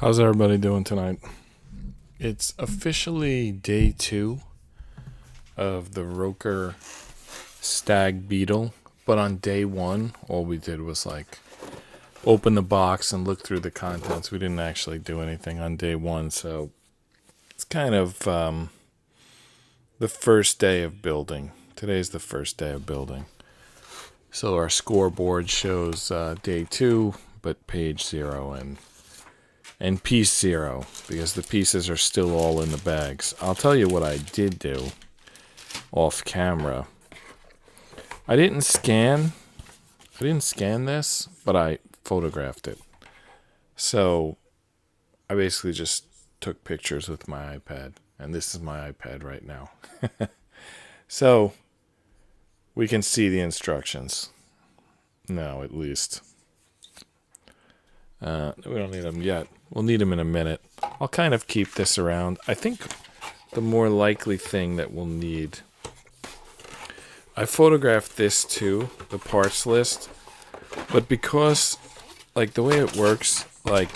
How's everybody doing tonight? It's officially day 2 of the ROKR Stag Beetle, but on day 1, all we did was like open the box and look through the contents. We didn't actually do anything on day 1, so it's kind of the first day of building. Today's the first day of building. So our scoreboard shows day 2, but page 0 and piece 0, because the pieces are still all in the bags. I'll tell you what I did do off camera. I didn't scan this, but I photographed it. So I basically just took pictures with my iPad, and this is my iPad right now. So we can see the instructions now, at least. We don't need them yet. We'll need them in a minute. I'll kind of keep this around. I think the more likely thing that we'll need... I photographed this too, the parts list. But because, like, the way it works, like,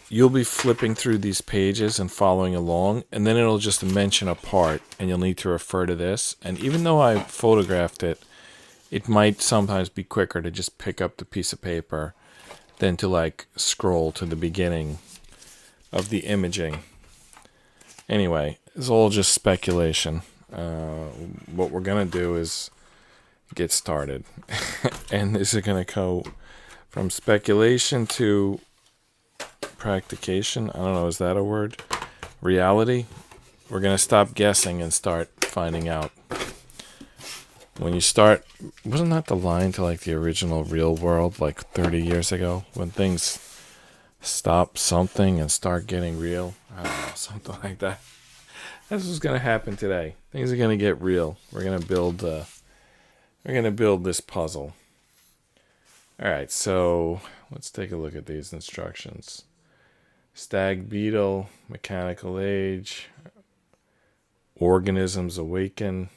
you'll be flipping through these pages and following along, and then it'll just mention a part, and you'll need to refer to this. And even though I photographed it, it might sometimes be quicker to just pick up the piece of paper than to like scroll to the beginning of the imaging. Anyway, it's all just speculation. What we're gonna do is get started. And this is gonna go from speculation to practication. I don't know, is that a word? Reality? We're gonna stop guessing and start finding out. When you start, wasn't that the line to like the original Real World like 30 years ago? When things stop something and start getting real? I don't know, something like that. That's what's going to happen today. Things are going to get real. We're going to build this puzzle. All right, so let's take a look at these instructions. Stag Beetle, mechanical age, organisms awaken.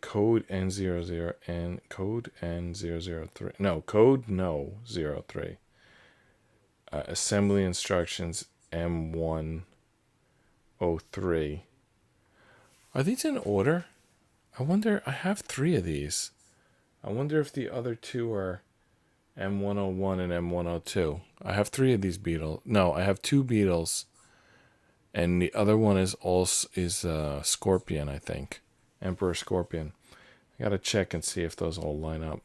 Code N00 and code N003. No, code no 03. Assembly instructions M103. Are these in order? I wonder, I have 3 of these. I wonder if the other 2 are M101 and M102. I have 3 of these Beetles. No, I have 2 Beetles. And the other one is Scorpion, I think. Emperor Scorpion. I gotta check and see if those all line up.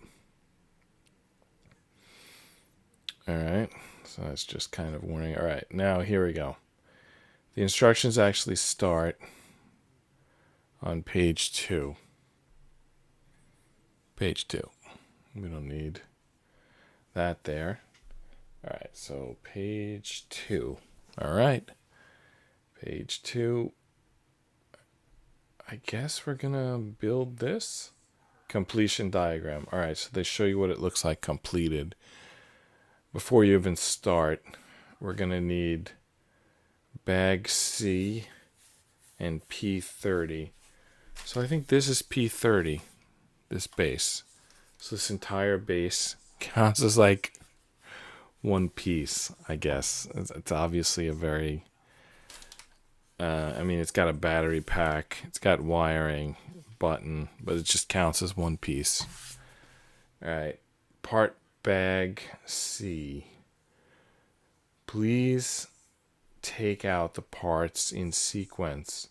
Alright, so that's just kind of warning. Alright, now here we go. The instructions actually start on page 2. Page 2. We don't need that there. Alright, so page 2. Alright, page 2. I guess we're gonna build this completion diagram. All right, so they show you what it looks like completed. Before you even start, we're gonna need bag C and P30. So I think this is P30, this base. So this entire base counts as like one piece, I guess. It's obviously a very... I mean, it's got a battery pack, it's got wiring, button, but it just counts as one piece. Alright, part bag C. Please take out the parts in sequence.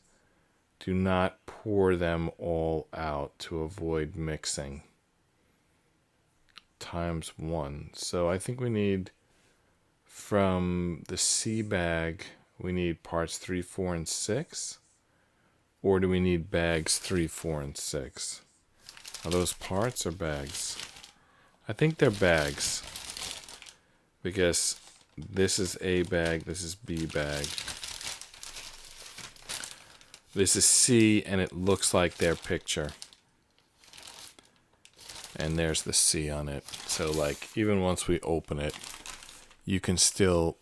Do not pour them all out to avoid mixing. ×1. So I think we need, from the C bag, we need parts 3, 4, and 6? Or do we need bags 3, 4, and 6? Are those parts or bags? I think they're bags. Because this is A bag, this is B bag. This is C, and it looks like their picture. And there's the C on it. So, like, even once we open it, you can still...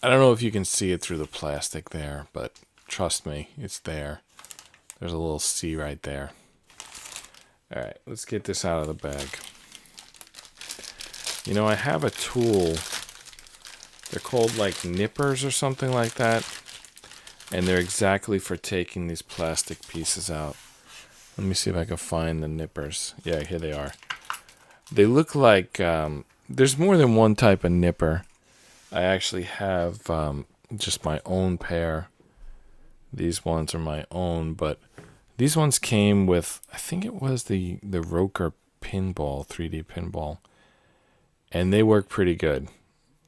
I don't know if you can see it through the plastic there, but trust me, it's there. There's a little C right there. Alright, let's get this out of the bag. You know, I have a tool They're called like nippers or something like that. And they're exactly for taking these plastic pieces out. Let me see if I can find the nippers. Yeah, here they are. They look like, there's more than one type of nipper. I actually have just my own pair. These ones are my own, but these ones came with, I think it was the ROKR pinball, 3D pinball. And they work pretty good.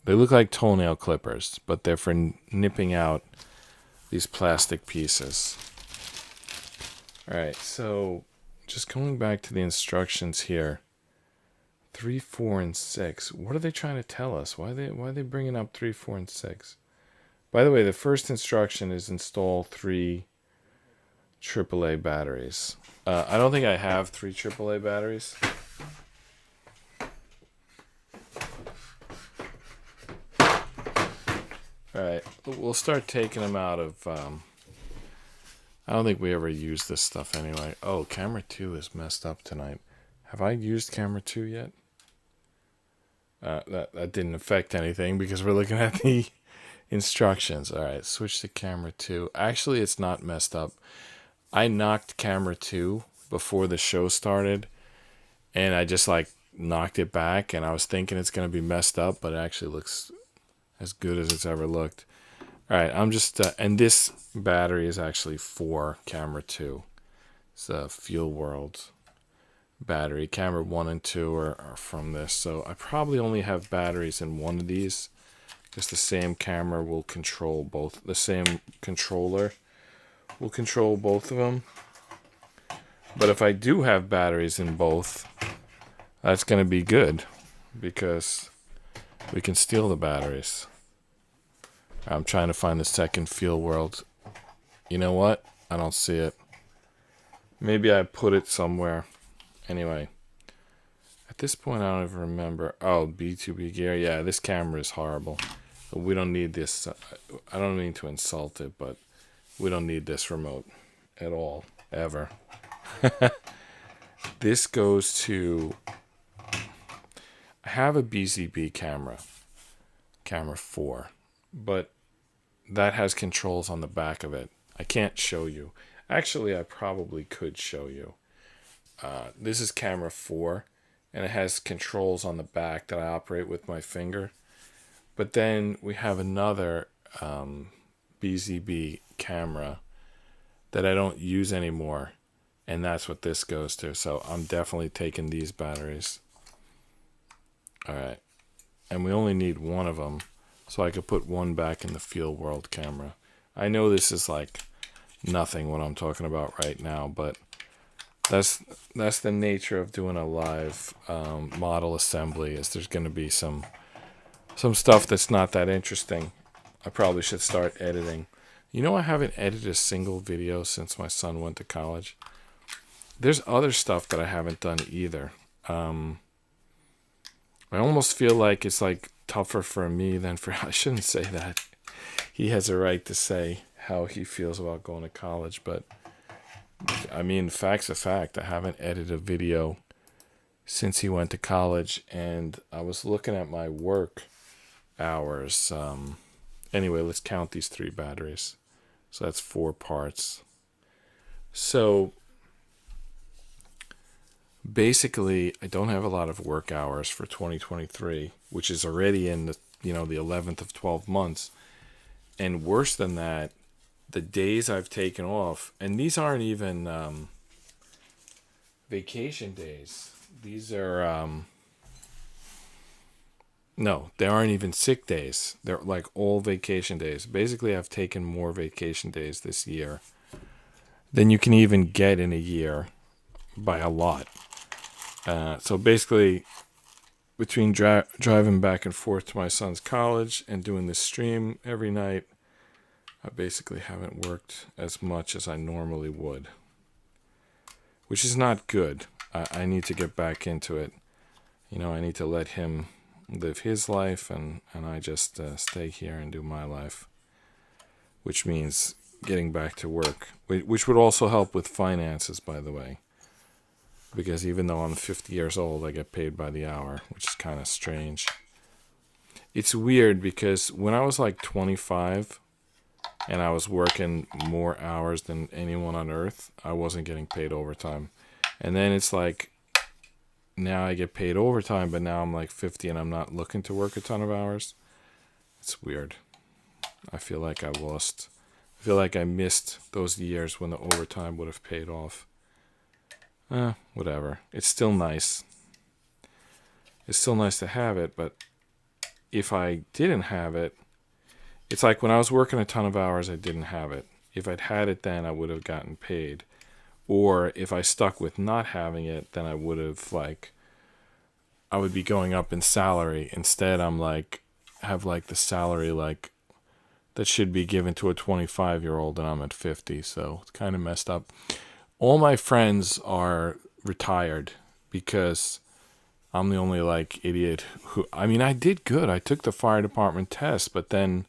They look like toenail clippers, but they're for nipping out these plastic pieces. All right, so just going back to the instructions here. 3, 4, and 6. What are they trying to tell us? Why are they bringing up 3, 4, and 6? By the way, the first instruction is install 3 AAA batteries. I don't think I have 3 AAA batteries. All right, we'll start taking them out of... I don't think we ever use this stuff anyway. Oh, camera 2 is messed up tonight. Have I used camera 2 yet? That didn't affect anything because we're looking at the instructions. All right, switch to camera 2. Actually, it's not messed up. I knocked camera 2 before the show started, and I just like knocked it back, and I was thinking it's going to be messed up, but it actually looks as good as it's ever looked. All right, I'm just, and this battery is actually for camera 2. It's a Feel World battery. Camera 1 and 2 are from this, so I probably only have batteries in one of these because the same camera will control both. The same controller will control both of them. But if I do have batteries in both, that's going to be good because we can steal the batteries. I'm trying to find the second Feel World. You know what? I don't see it. Maybe I put it somewhere. Anyway, at this point, I don't even remember. Oh, B2B gear. Yeah, this camera is horrible. We don't need this. I don't mean to insult it, but we don't need this remote at all, ever. This goes to... I have a BZB camera 4, but that has controls on the back of it. I can't show you. Actually, I probably could show you. This is camera 4, and it has controls on the back that I operate with my finger. But then we have another BZB camera that I don't use anymore, and that's what this goes to. So I'm definitely taking these batteries. All right, and we only need one of them, so I could put one back in the Feel World camera. I know this is like nothing what I'm talking about right now, but that's the nature of doing a live model assembly. Is there's going to be some stuff that's not that interesting. I probably should start editing. You know, I haven't edited a single video since my son went to college. There's other stuff that I haven't done either. I almost feel like it's like tougher for me than for... I shouldn't say that. He has a right to say how he feels about going to college, but I mean, fact's a fact. I haven't edited a video since he went to college, and I was looking at my work hours. Anyway, let's count these 3 batteries. So that's 4 parts. So basically, I don't have a lot of work hours for 2023, which is already in the, the 11th of 12 months. And worse than that, the days I've taken off, and these aren't even vacation days. These are, no, they aren't even sick days. They're like all vacation days. Basically, I've taken more vacation days this year than you can even get in a year by a lot. So basically, between driving back and forth to my son's college and doing this stream every night, I basically haven't worked as much as I normally would, which is not good. I need to get back into it. I need to let him live his life, and I just stay here and do my life, which means getting back to work, which would also help with finances, by the way, because even though I'm 50 years old, I get paid by the hour, which is kind of strange. it's weird because when I was like 25 and I was working more hours than anyone on earth, I wasn't getting paid overtime. And then it's like, now I get paid overtime, but now I'm like 50 and I'm not looking to work a ton of hours. It's weird. I feel like I feel like I missed those years when the overtime would have paid off. Whatever. It's still nice. It's still nice to have it, but if I didn't have it, it's like when I was working a ton of hours, I didn't have it. If I'd had it then, I would have gotten paid. Or if I stuck with not having it, then I would have, like, I would be going up in salary. Instead, I'm like, have like the salary like that should be given to a 25-year-old and I'm at 50. So it's kind of messed up. All my friends are retired because I'm the only like idiot who, I mean, I did good. I took the fire department test, but then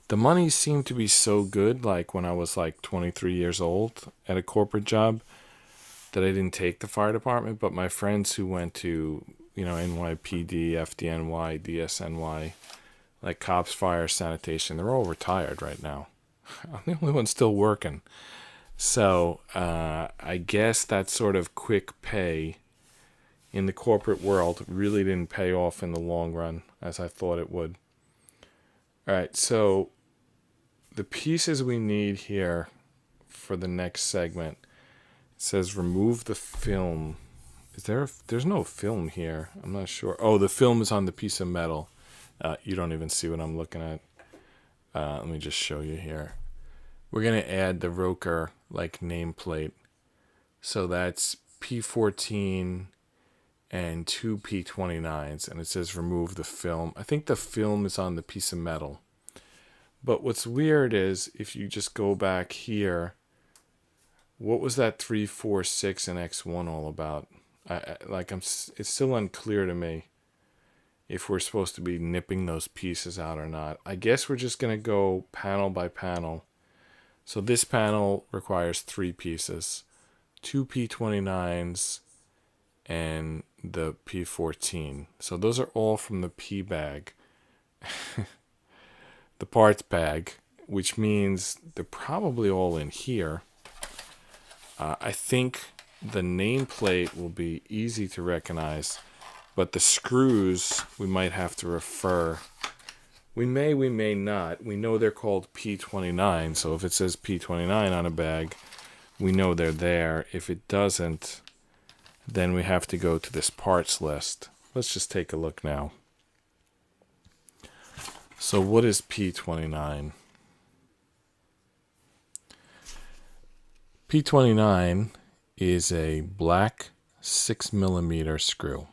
the money seemed to be so good, like when I was like 23 years old at a corporate job, that I didn't take the fire department. But my friends who went to, NYPD, FDNY, DSNY, like cops, fire, sanitation, they're all retired right now. I'm the only one still working. So I guess that sort of quick pay in the corporate world really didn't pay off in the long run as I thought it would. All right, so the pieces we need here for the next segment, it says remove the film. There's no film here. I'm not sure. Oh, the film is on the piece of metal. You don't even see what I'm looking at. Let me just show you here. We're going to add the ROKR like nameplate. So that's P14 and 2 P29s, and it says remove the film. I think the film is on the piece of metal. But what's weird is if you just go back here, what was that 3, 4, 6, and X1 all about? It's still unclear to me if we're supposed to be nipping those pieces out or not. I guess we're just going to go panel by panel. So this panel requires 3 pieces, 2 P29s and the P14. So those are all from the P bag, the parts bag, which means they're probably all in here. I think the nameplate will be easy to recognize, but the screws we might have to refer. We may not. We know they're called P29, so if it says P29 on a bag, we know they're there. If it doesn't, then we have to go to this parts list. Let's just take a look now. So what is P29? P29 is a black 6mm screw.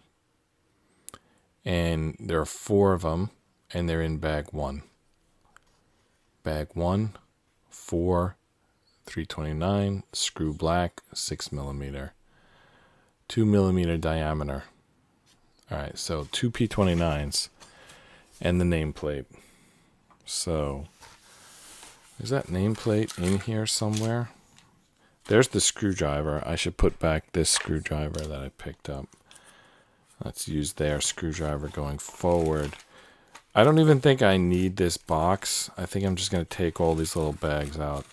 And there are 4 of them, and they're in bag 1. Bag 1, 4, 329, screw black, 6mm. 2mm diameter. Alright, so 2 P29s and the nameplate. So, is that nameplate in here somewhere? There's the screwdriver. I should put back this screwdriver that I picked up. Let's use their screwdriver going forward. I don't even think I need this box. I think I'm just going to take all these little bags out.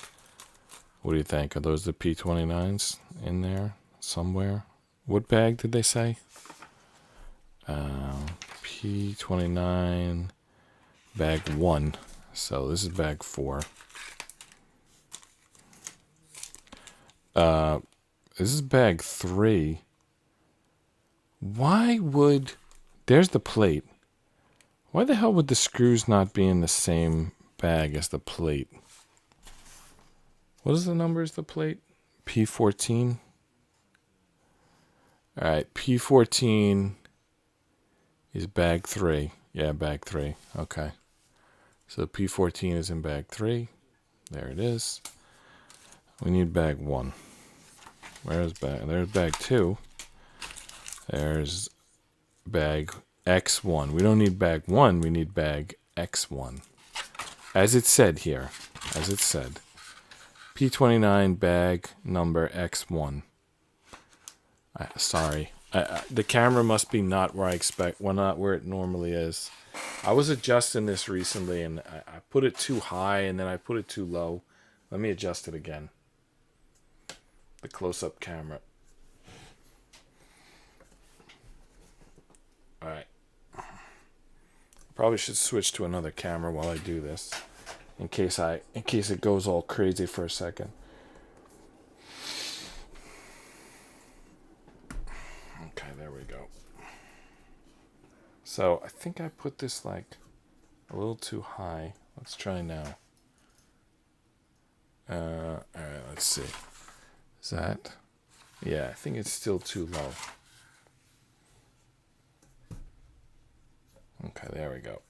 What do you think? Are those the P29s in there somewhere? What bag did they say? P29 bag 1. So this is bag 4. This is bag 3. Why would... There's the plate. Why the hell would the screws not be in the same bag as the plate? What is the number as the plate? P14? Alright, P14 is bag 3. Yeah, bag 3. Okay. So P14 is in bag 3. There it is. We need bag 1. Where's bag? There's bag 2. There's bag X1. We don't need bag 1. We need bag X1. As it said here. As it said. P29 bag number X1. Sorry. The camera must be not where I expect. Well, not where it normally is. I was adjusting this recently, and I put it too high, and then I put it too low. Let me adjust it again. The close-up camera. All right. Probably should switch to another camera while I do this, in case it goes all crazy for a second. Okay, there we go. So I think I put this like a little too high. Let's try now. All right, let's see. Is that? Yeah, I think it's still too low. Okay, there we go.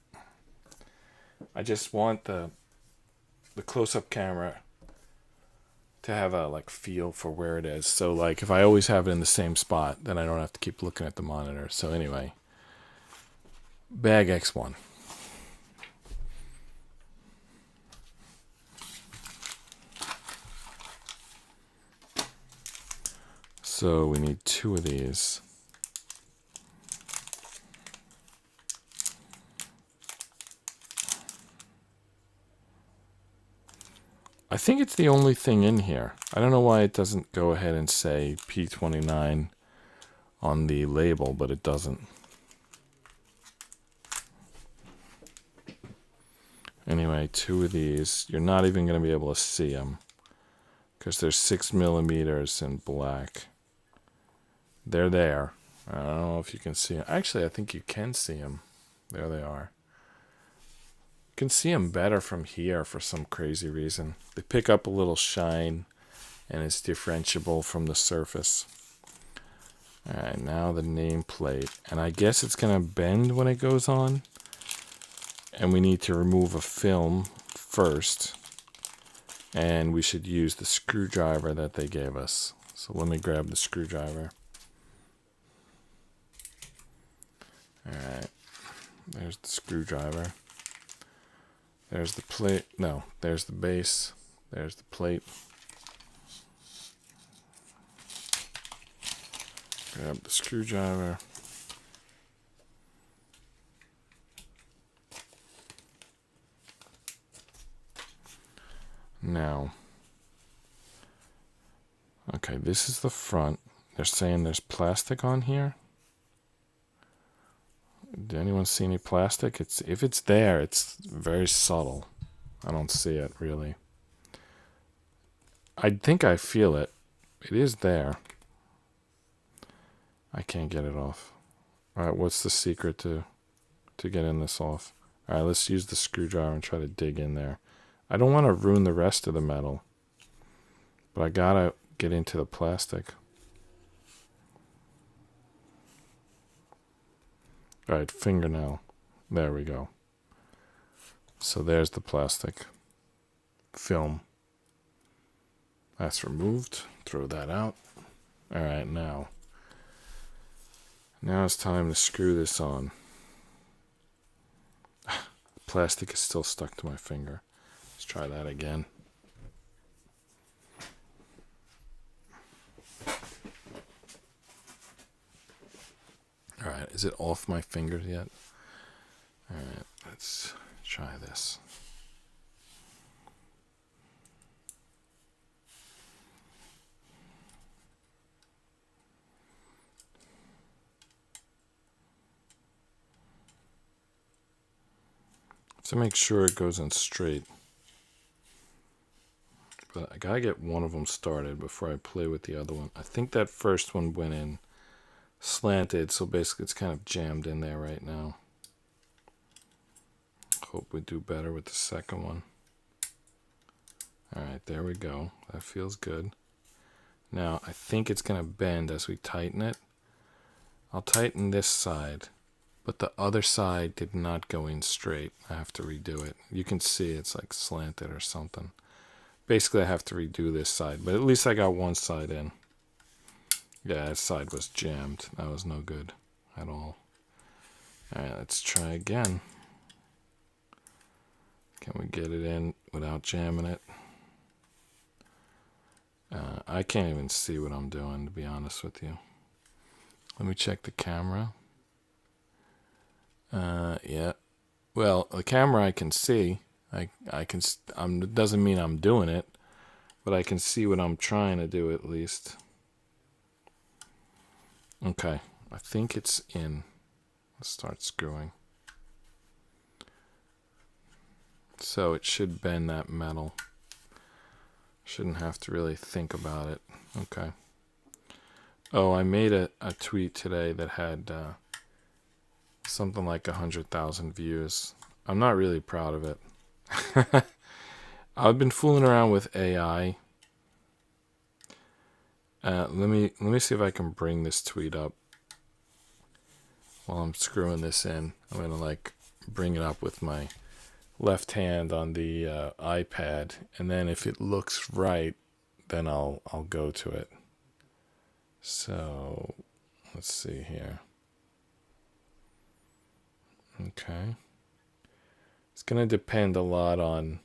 I just want the close-up camera to have a like feel for where it is. So like if I always have it in the same spot, then I don't have to keep looking at the monitor. So anyway, bag X1. So we need 2 of these. I think it's the only thing in here. I don't know why it doesn't go ahead and say P29 on the label, but it doesn't. Anyway, 2 of these. You're not even going to be able to see them because they're 6mm in black. They're there. I don't know if you can see them. Actually, I think you can see them. There they are. You can see them better from here for some crazy reason. They pick up a little shine, and it's differentiable from the surface. All right, now the nameplate. And I guess it's going to bend when it goes on. And we need to remove a film first. And we should use the screwdriver that they gave us. So let me grab the screwdriver. Alright, there's the screwdriver. There's the plate. No, there's the base. There's the plate. Grab the screwdriver. Now, okay, this is the front. They're saying there's plastic on here. Did anyone see any plastic? If it's there, it's very subtle. I don't see it really. I think I feel it. It is there. I can't get it off. All right, what's the secret to getting this off? All right, let's use the screwdriver and try to dig in there. I don't want to ruin the rest of the metal, but I gotta get into the plastic. All right, fingernail. There we go. So there's the plastic film. That's removed. Throw that out. All right, now it's time to screw this on. Plastic is still stuck to my finger. Let's try that again. All right, is it off my fingers yet? All right, let's try this. To make sure it goes in straight. But I gotta get one of them started before I play with the other one. I think that first one went in slanted, so basically it's kind of jammed in there right now. Hope we do better with the second one. Alright, there we go. That feels good. Now, I think it's going to bend as we tighten it. I'll tighten this side, but the other side did not go in straight. I have to redo it. You can see it's like slanted or something. Basically, I have to redo this side, but at least I got one side in. Yeah, that side was jammed. That was no good at all. Alright, let's try again. Can we get it in without jamming it? I can't even see what I'm doing, to be honest with you. Let me check the camera. Yeah. Well, the camera I can see. I can. It doesn't mean I'm doing it, but I can see what I'm trying to do at least. Okay, I think it's in. Let's start screwing. So it should bend that metal. Shouldn't have to really think about it. Okay. Oh, I made a tweet today that had something like 100,000 views. I'm not really proud of it. I've been fooling around with AI. Let me see if I can bring this tweet up while I'm screwing this in. I'm gonna like bring it up with my left hand on the iPad, and then if it looks right, then I'll go to it. So let's see here. Okay. It's gonna depend a lot on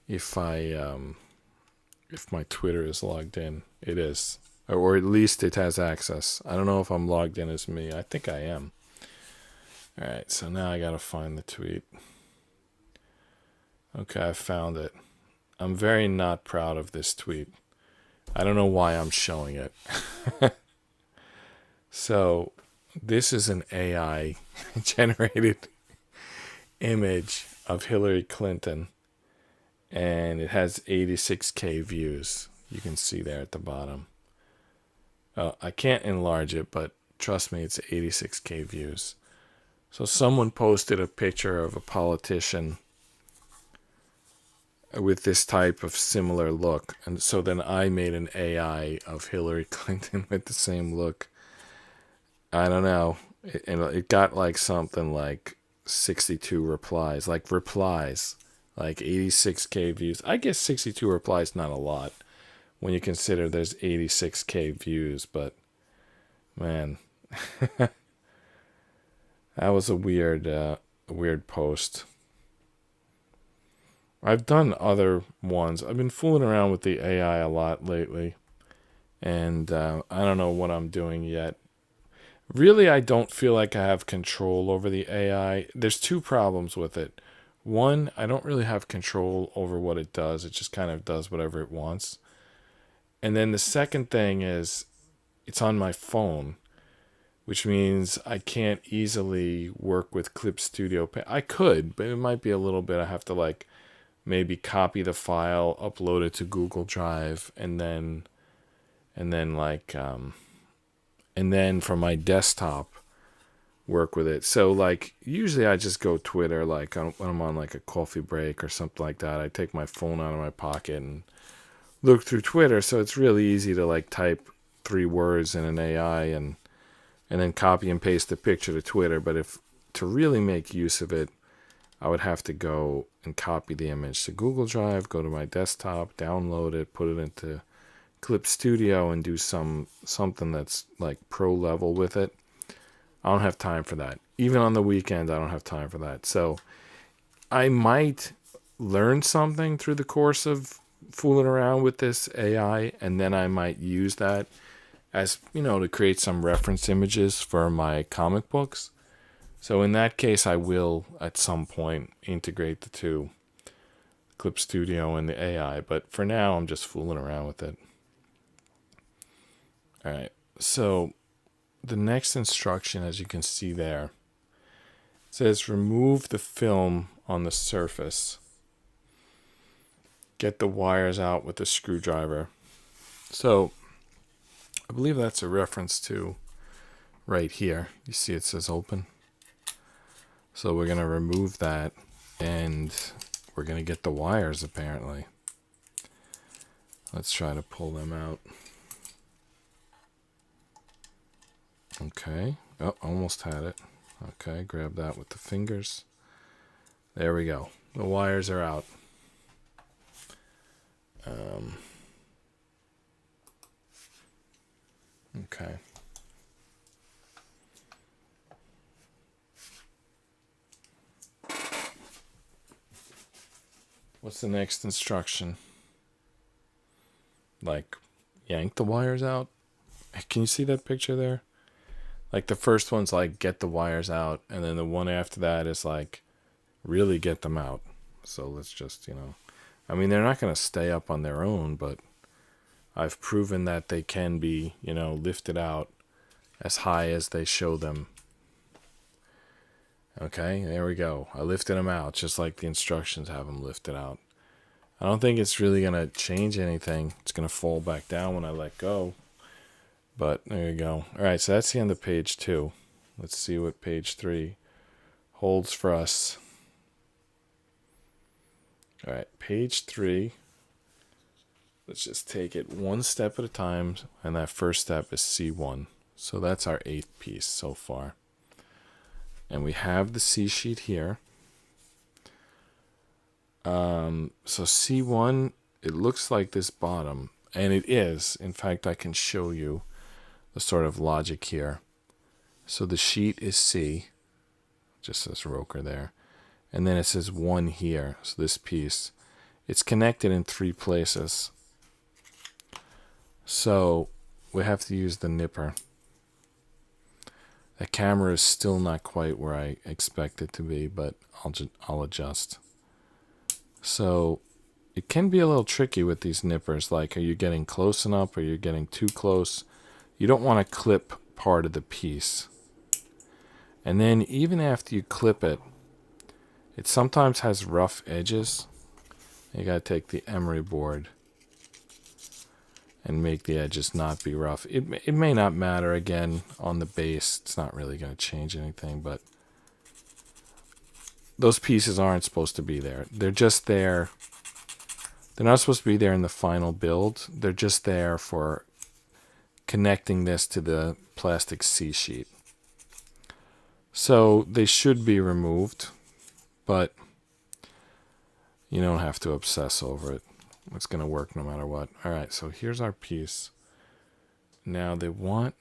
if my Twitter is logged in. It is, or at least it has access. I don't know if I'm logged in as me. I think I am. All right. So now I gotta find the tweet. Okay, I found it. I'm very not proud of this tweet. I don't know why I'm showing it. So this is an AI generated image of Hillary Clinton, and it has 86k views. You can see there at the bottom. I can't enlarge it, but trust me, it's 86k views. So someone posted a picture of a politician with this type of similar look, and so then I made an AI of Hillary Clinton with the same look. I don't know. It got like something like 62 replies, like 86k views. I guess 62 replies not a lot when you consider there's 86k views, but man, that was a weird post. I've done other ones. I've been fooling around with the AI a lot lately, and I don't know what I'm doing yet. Really, I don't feel like I have control over the AI. There's two problems with it. One, I don't really have control over what it does. It just kind of does whatever it wants. And then the second thing is it's on my phone, which means I can't easily work with Clip Studio. I could, but it might be a little bit. I have to like maybe copy the file, upload it to Google Drive, and then from my desktop work with it. So like usually I just go Twitter, like when I'm on like a coffee break or something like that. I take my phone out of my pocket and look through Twitter. So it's really easy to like type 3 words in an AI and then copy and paste the picture to Twitter. But if to really make use of it, I would have to go and copy the image to Google Drive, go to my desktop, download it, put it into Clip Studio, and do something that's like pro level with it. I don't have time for that. Even on the weekend, I don't have time for that. So I might learn something through the course of fooling around with this AI, and then I might use that as, to create some reference images for my comic books. So in that case, I will at some point integrate the two, Clip Studio and the AI. But for now, I'm just fooling around with it. All right. So the next instruction, as you can see there, says remove the film on the surface. Get the wires out with a screwdriver. So I believe that's a reference to right here. You see it says open. So we're going to remove that, and we're going to get the wires apparently. Let's try to pull them out. Okay. Oh, almost had it. Okay, grab that with the fingers. There we go. The wires are out. Okay. What's the next instruction? Like, yank the wires out? Can you see that picture there? Like the first one's like, get the wires out. And then the one after that is like, really get them out. So let's just, you know, I mean, they're not going to stay up on their own, but I've proven that they can be, you know, lifted out as high as they show them. Okay, there we go. I lifted them out just like the instructions have them lifted out. I don't think it's really going to change anything. It's going to fall back down when I let go. But there you go. All right, so that's the end of page 2. Let's see what page 3 holds for us. All right, page 3. Let's just take it one step at a time, and that first step is C1. So that's our 8th piece so far. And we have the C sheet here. So C1, it looks like this bottom, and it is. In fact, I can show you the sort of logic here. So the sheet is C, just says ROKR there, and then it says 1 here. So this piece, it's connected in 3 places. So we have to use the nipper. The camera is still not quite where I expect it to be, but I'll adjust. So it can be a little tricky with these nippers. Like, are you getting close enough? Or are you getting too close? You don't want to clip part of the piece. And then even after you clip it, it sometimes has rough edges. You got to take the emery board and make the edges not be rough. It may not matter again on the base. It's not really going to change anything, but those pieces aren't supposed to be there. They're just there. They're not supposed to be there in the final build. They're just there for connecting this to the plastic C sheet. So they should be removed, but you don't have to obsess over it. It's going to work no matter what. All right, so here's our piece. Now they want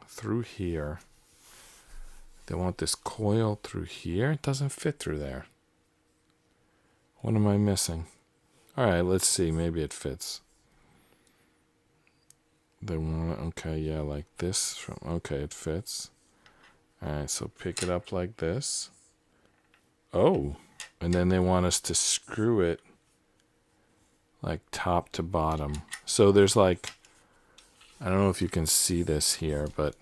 through here. They want this coil through here. It doesn't fit through there. What am I missing? All right, let's see. Maybe it fits. They want, okay, yeah, like this. Okay, it fits. All right, so pick it up like this. Oh, and then they want us to screw it like top to bottom. So there's like, I don't know if you can see this here, but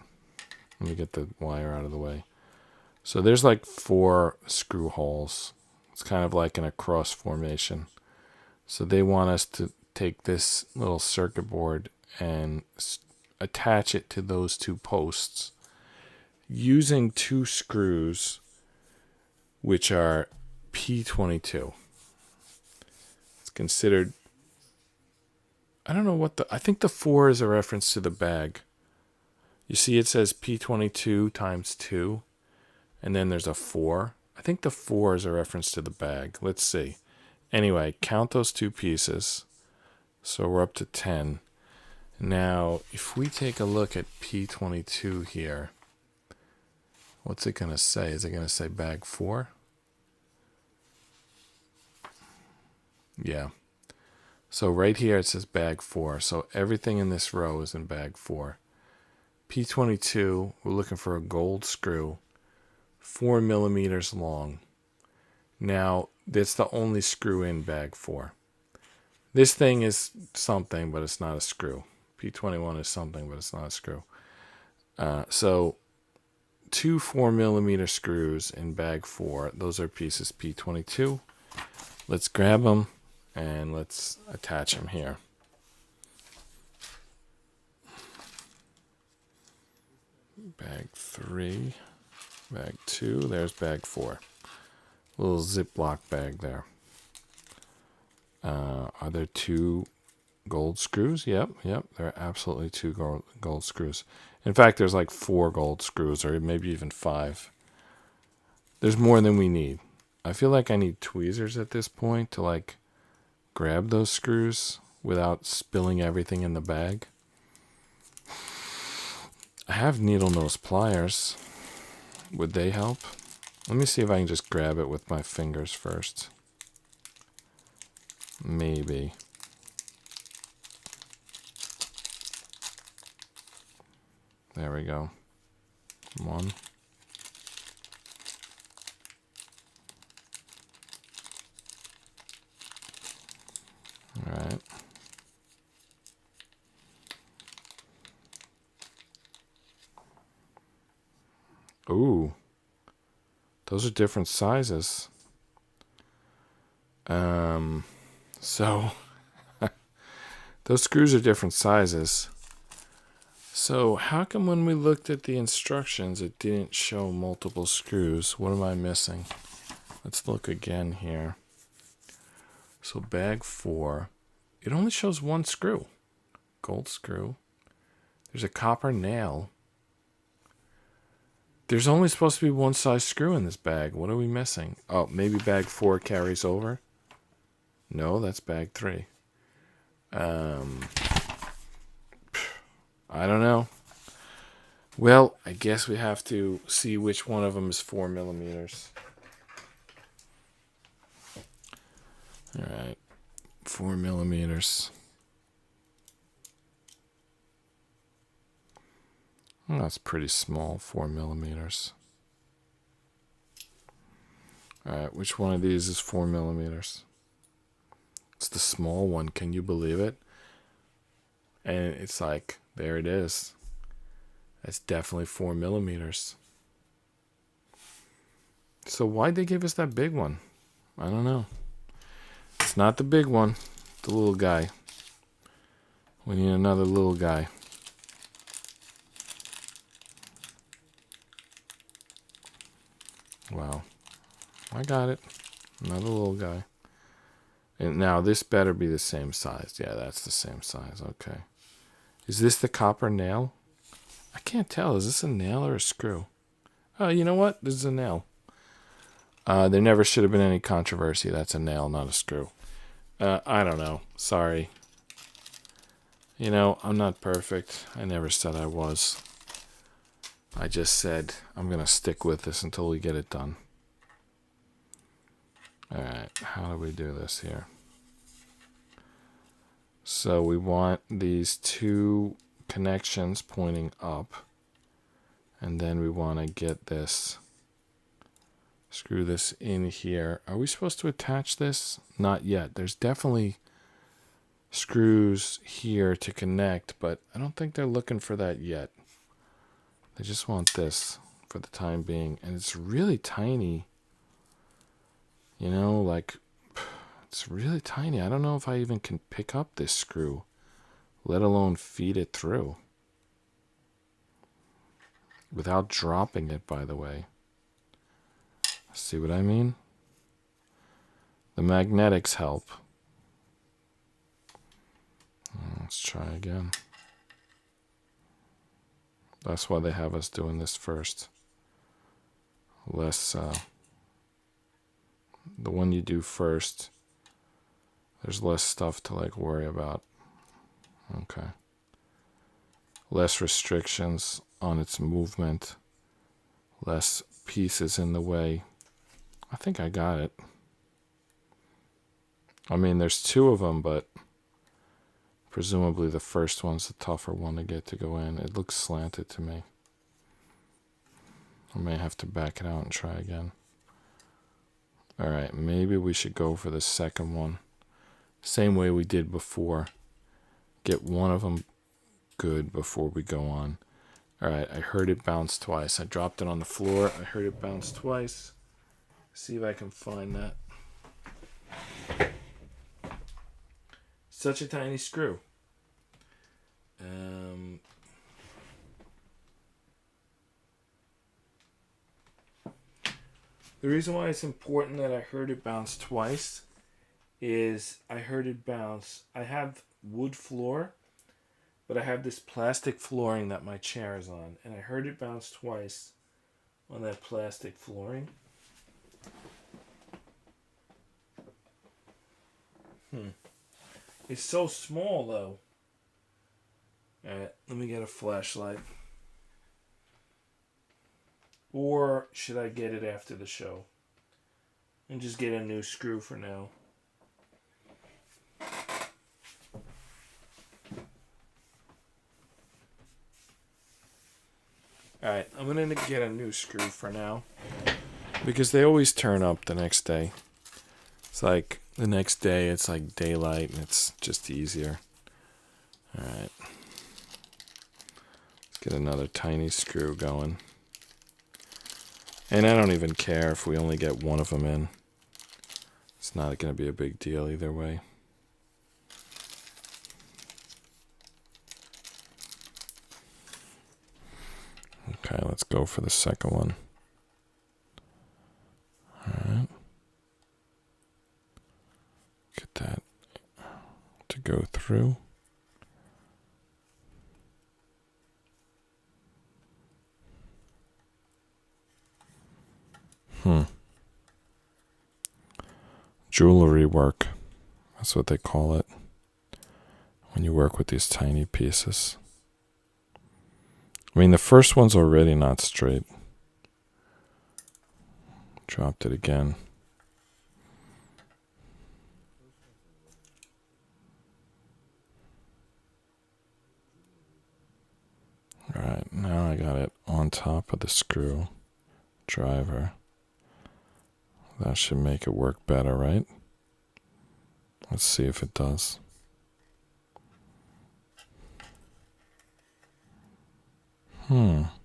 let me get the wire out of the way. So there's like 4 screw holes. It's kind of like in a cross formation. So they want us to take this little circuit board and attach it to those 2 posts using 2 screws, which are P22. It's considered, I don't know what I think the 4 is a reference to the bag. You see it says P22 times 2, and then there's a 4. I think the 4 is a reference to the bag. Let's see. Anyway, count those 2 pieces. So we're up to 10. Now, if we take a look at P22 here, what's it going to say? Is it going to say bag 4? Yeah. So right here it says bag 4. So everything in this row is in bag 4. P22, we're looking for a gold screw, 4 millimeters long. Now, that's the only screw in bag 4. This thing is something, but it's not a screw. P21 is something, but it's not a screw. So 2 4 millimeter screws in bag 4. Those are pieces P22. Let's grab them and let's attach them here. Bag 3, bag 2, there's bag 4. Little Ziploc bag there. Are there 2 gold screws? Yep. There are absolutely 2 gold screws. In fact, there's like 4 gold screws, or maybe even 5. There's more than we need. I feel like I need tweezers at this point to like grab those screws without spilling everything in the bag. I have needle nose pliers. Would they help? Let me see if I can just grab it with my fingers first. Maybe. There we go. 1. Ooh. Those are different sizes. So those screws are different sizes. So how come when we looked at the instructions, it didn't show multiple screws? What am I missing? Let's look again here. So bag 4, it only shows one screw. Gold screw. There's a copper nail. There's only supposed to be one size screw in this bag. What are we missing? Oh, maybe bag 4 carries over? No, that's bag 3. I don't know. Well, I guess we have to see which one of them is 4 millimeters. All right, 4 millimeters. Well, that's pretty small, 4 millimeters. All right, which one of these is 4 millimeters? It's the small one. Can you believe it? And it's like, there it is. That's definitely 4 millimeters. So why'd they give us that big one? I don't know. It's not the big one. The little guy. We need another little guy. Wow. I got it. Another little guy. And now this better be the same size. Yeah, that's the same size. Okay. Is this the copper nail? I can't tell. Is this a nail or a screw? Oh, you know what? This is a nail. There never should have been any controversy. That's a nail, not a screw. I don't know. Sorry. You know, I'm not perfect. I never said I was. I just said I'm going to stick with this until we get it done. Alright, how do we do this here? So we want these 2 connections pointing up. And then we want to get this. Screw this in here. Are we supposed to attach this? Not yet. There's definitely screws here to connect, but I don't think they're looking for that yet. They just want this for the time being. And it's really tiny. You know, like, it's really tiny. I don't know if I even can pick up this screw, let alone feed it through. Without dropping it, by the way. See what I mean? The magnetics help. Let's try again. That's why they have us doing this first. Less, the one you do first, there's less stuff to like worry about. Okay. Less restrictions on its movement. Less pieces in the way. I think I got it. I mean, there's 2 of them, but presumably the first one's the tougher one to get to go in. It looks slanted to me. I may have to back it out and try again. Alright, maybe we should go for the second one. Same way we did before. Get one of them good before we go on. Alright, I heard it bounce twice. I dropped it on the floor. I heard it bounce twice. See if I can find that. Such a tiny screw. The reason why it's important that I heard it bounce twice is I heard it bounce. I have wood floor, but I have this plastic flooring that my chair is on, and I heard it bounce twice on that plastic flooring. It's so small, though. Alright, let me get a flashlight. Or should I get it after the show? And just get a new screw for now. Alright, I'm going to get a new screw for now. Because they always turn up the next day. It's like the next day it's like daylight and it's just easier. Alright. Let's get another tiny screw going. And I don't even care if we only get one of them in. It's not going to be a big deal either way. Okay, let's go for the second one. All right. Get that to go through. Jewelry work. That's what they call it when you work with these tiny pieces. I mean, the first one's already not straight. Dropped it again. All right, now I got it on top of the screw driver. That should make it work better, right? Let's see if it does. Nope.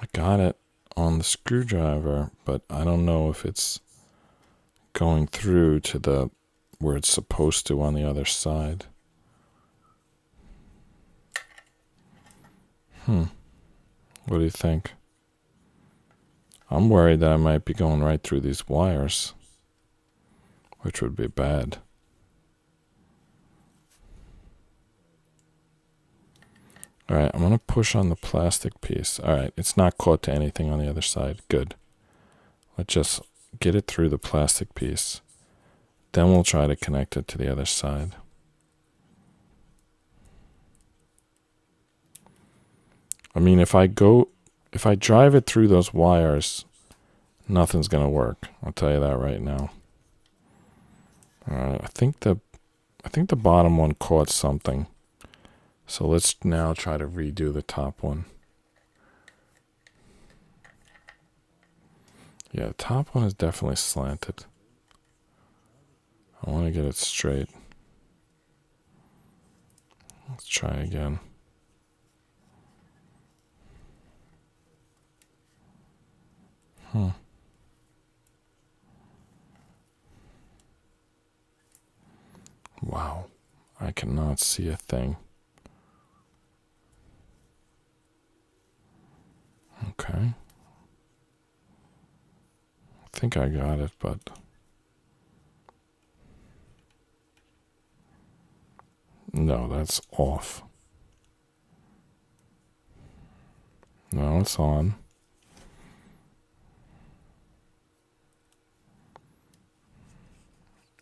I got it on the screwdriver, but I don't know if it's going through to the where it's supposed to on the other side. What do you think? I'm worried that I might be going right through these wires, which would be bad. All right, I'm going to push on the plastic piece. All right, it's not caught to anything on the other side. Good. Let's just get it through the plastic piece. Then we'll try to connect it to the other side. I mean, if I drive it through those wires, nothing's going to work. I'll tell you that right now. All right, I think the bottom one caught something. So let's now try to redo the top one. Yeah, the top one is definitely slanted. I want to get it straight. Let's try again. Wow, I cannot see a thing. Okay. I think I got it, but no, that's off. No, it's on.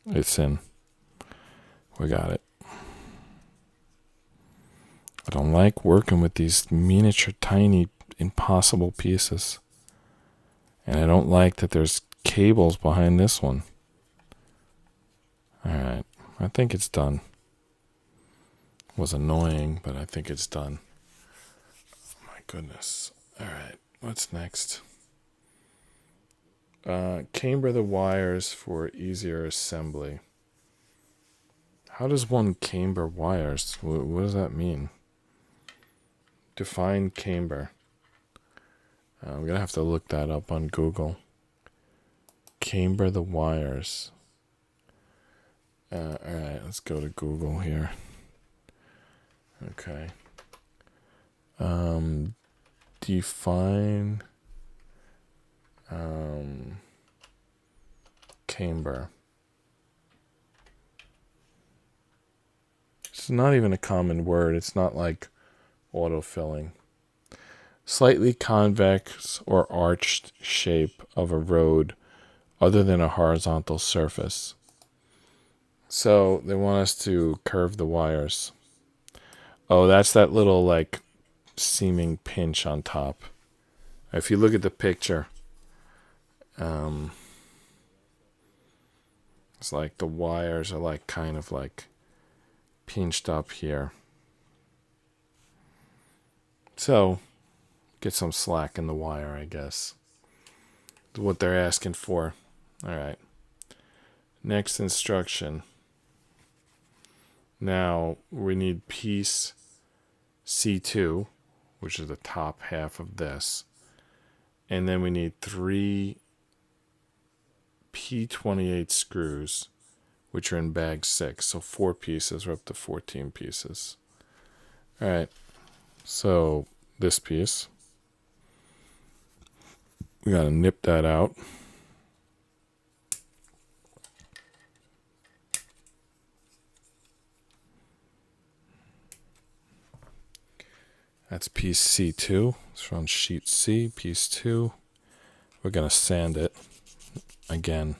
It's in. We got it. I don't like working with these miniature, tiny, impossible pieces. And I don't like that there's cables behind this one. All right, I think it's done. It was annoying, but I think it's done. Oh my goodness. All right, what's next? Camber the wires for easier assembly. How does one camber wires? What does that mean? Define camber. I'm going to have to look that up on Google. Camber the wires. Alright, let's go to Google here. Okay. Define camber. It's not even a common word. It's not like autofilling. Slightly convex or arched shape of a road other than a horizontal surface. So they want us to curve the wires. Oh, that's that little like seaming pinch on top. If you look at the picture, it's like the wires are like kind of like pinched up here. So get some slack in the wire, I guess. What they're asking for. All right. Next instruction. Now we need piece C2, which is the top half of this. And then we need 3 P28 screws, which are in bag 6. So 4 pieces, we're up to 14 pieces. All right, so this piece, we got to nip that out. That's piece C2. It's on sheet C, piece 2. We're going to sand it. Again,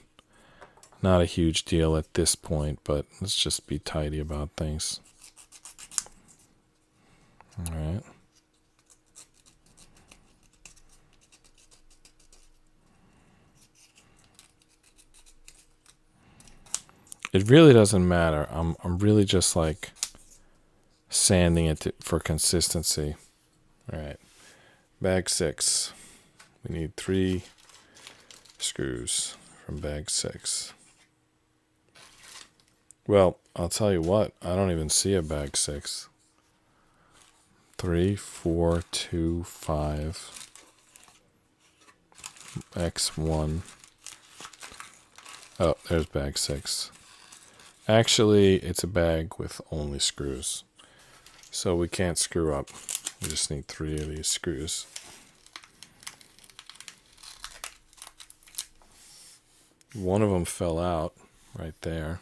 not a huge deal at this point, but let's just be tidy about things. All right. It really doesn't matter. I'm really just like sanding it for consistency. All right. Bag 6. We need 3 screws from bag 6. Well, I'll tell you what, I don't even see a bag 6. 3, 4, 2, 5, X1. Oh, there's bag 6. Actually, it's a bag with only screws. So we can't screw up. We just need 3 of these screws. One of them fell out right there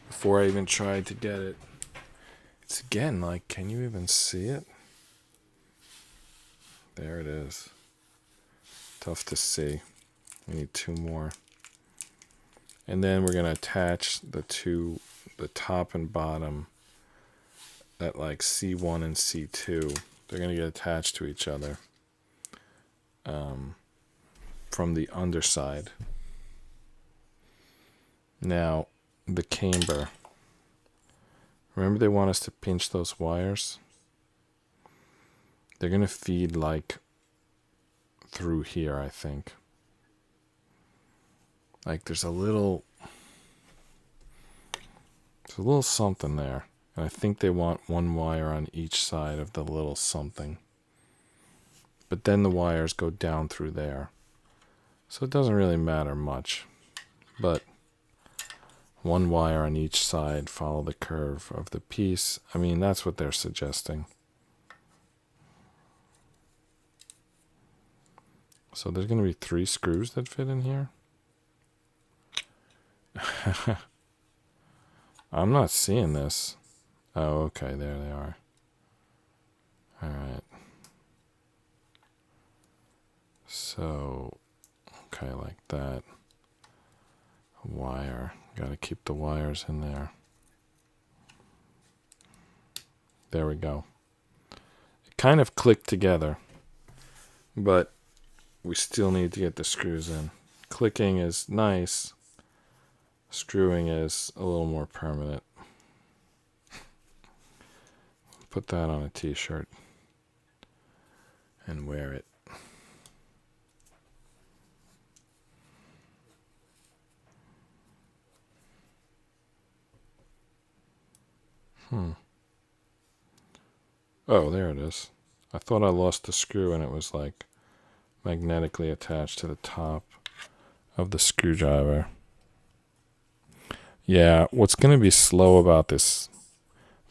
before I even tried to get it. It's again like, can you even see it? There it is. Tough to see. We need 2 more. And then we're going to attach the top and bottom at like C1 and C2. They're going to get attached to each other from the underside. Now, the camber. Remember they want us to pinch those wires? They're going to feed like through here, I think. Like there's a little something there. And I think they want 1 wire on each side of the little something. But then the wires go down through there. So it doesn't really matter much. But 1 wire on each side, follow the curve of the piece. I mean, that's what they're suggesting. So there's going to be 3 screws that fit in here. I'm not seeing this. Oh, okay, there they are. All right. So, okay, like that. Wire. Got to keep the wires in there. There we go. It kind of clicked together, but we still need to get the screws in. Clicking is nice. Screwing is a little more permanent. Put that on a t-shirt and wear it. Oh, there it is. I thought I lost the screw and it was like magnetically attached to the top of the screwdriver. Yeah, what's going to be slow about this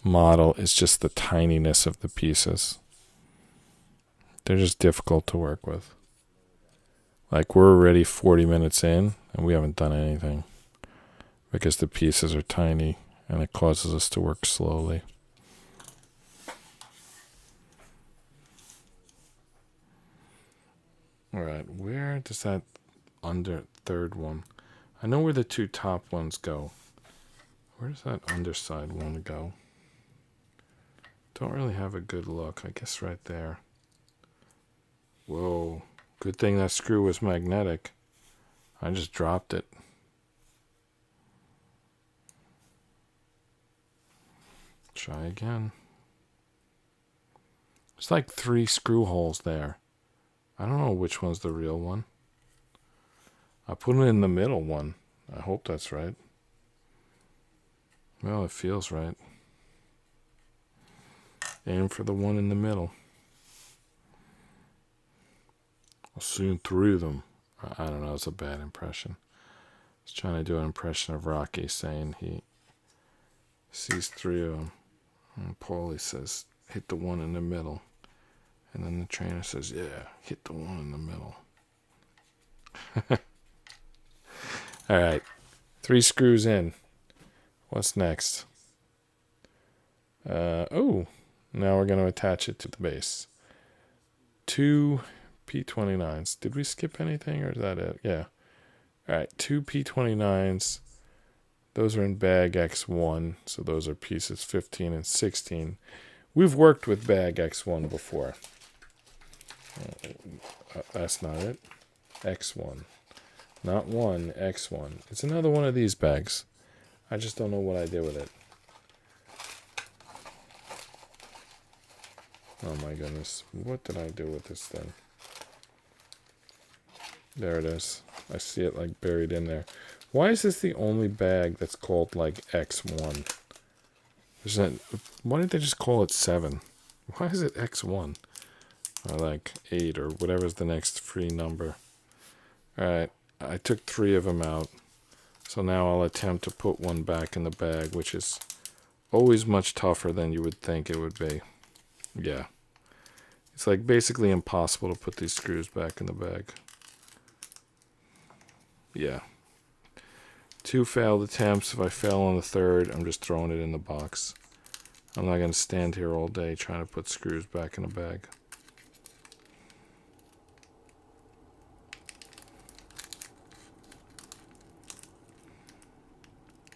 model is just the tininess of the pieces. They're just difficult to work with. Like we're already 40 minutes in and we haven't done anything because the pieces are tiny and it causes us to work slowly. All right, where does that third one? I know where the 2 top ones go. Where does that underside one go? Don't really have a good look. I guess right there. Whoa. Good thing that screw was magnetic. I just dropped it. Try again. There's like 3 screw holes there. I don't know which one's the real one. I put it in the middle one. I hope that's right. Well, it feels right. Aim for the one in the middle. I'll soon through them. I don't know, it's a bad impression. I was trying to do an impression of Rocky saying he sees through them. And Paulie says, hit the one in the middle. And then the trainer says, yeah, hit the one in the middle. All right. 3 screws in. What's next? Oh, now we're going to attach it to the base. 2 P29s. Did we skip anything or is that it? Yeah. All right. 2 P29s. Those are in bag X1. So those are pieces 15 and 16. We've worked with bag X1 before. That's not it. X1. Not 1, X1. It's another one of these bags. I just don't know what I did with it. Oh my goodness. What did I do with this thing? There it is. I see it like buried in there. Why is this the only bag that's called like X1? Why didn't they just call it 7? Why is it X1? Or like 8 or whatever's the next free number. Alright, I took 3 of them out. So now I'll attempt to put one back in the bag, which is always much tougher than you would think it would be. Yeah. It's like basically impossible to put these screws back in the bag. Yeah. 2 failed attempts. If I fail on the 3rd, I'm just throwing it in the box. I'm not going to stand here all day trying to put screws back in a bag.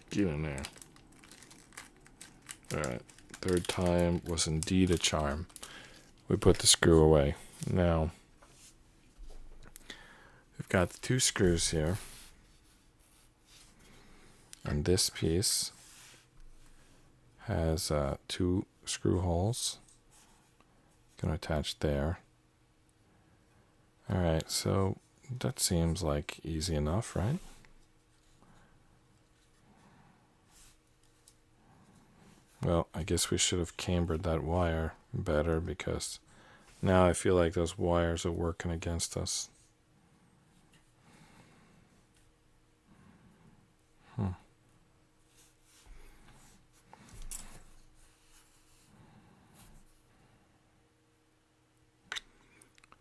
Get in there. Alright. 3rd time was indeed a charm. We put the screw away. Now, we've got the 2 screws here. And this piece has 2 screw holes. Going to attach there. Alright, so that seems like easy enough, right? Well, I guess we should have cambered that wire better because now I feel like those wires are working against us.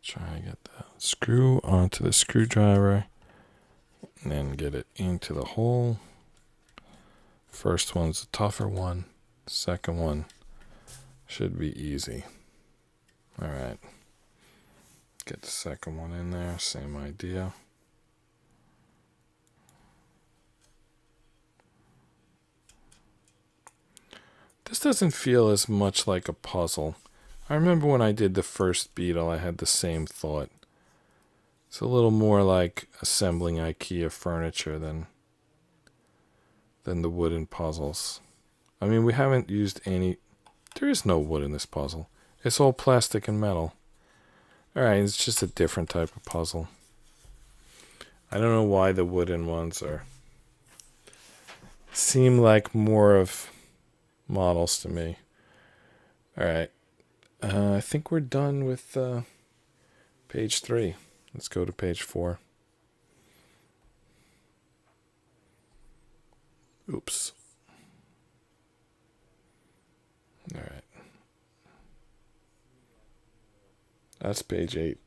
Try to get the screw onto the screwdriver and then get it into the hole. First one's the tougher one. Second one should be easy. Alright. Get the second one in there. Same idea. This doesn't feel as much like a puzzle. I remember when I did the first Beetle, I had the same thought. It's a little more like assembling IKEA furniture than the wooden puzzles. I mean, we haven't used any... There is no wood in this puzzle. It's all plastic and metal. Alright, it's just a different type of puzzle. I don't know why the wooden ones seem like more of models to me. Alright. I think we're done with page 3. Let's go to page 4. Oops. Alright. That's page 8.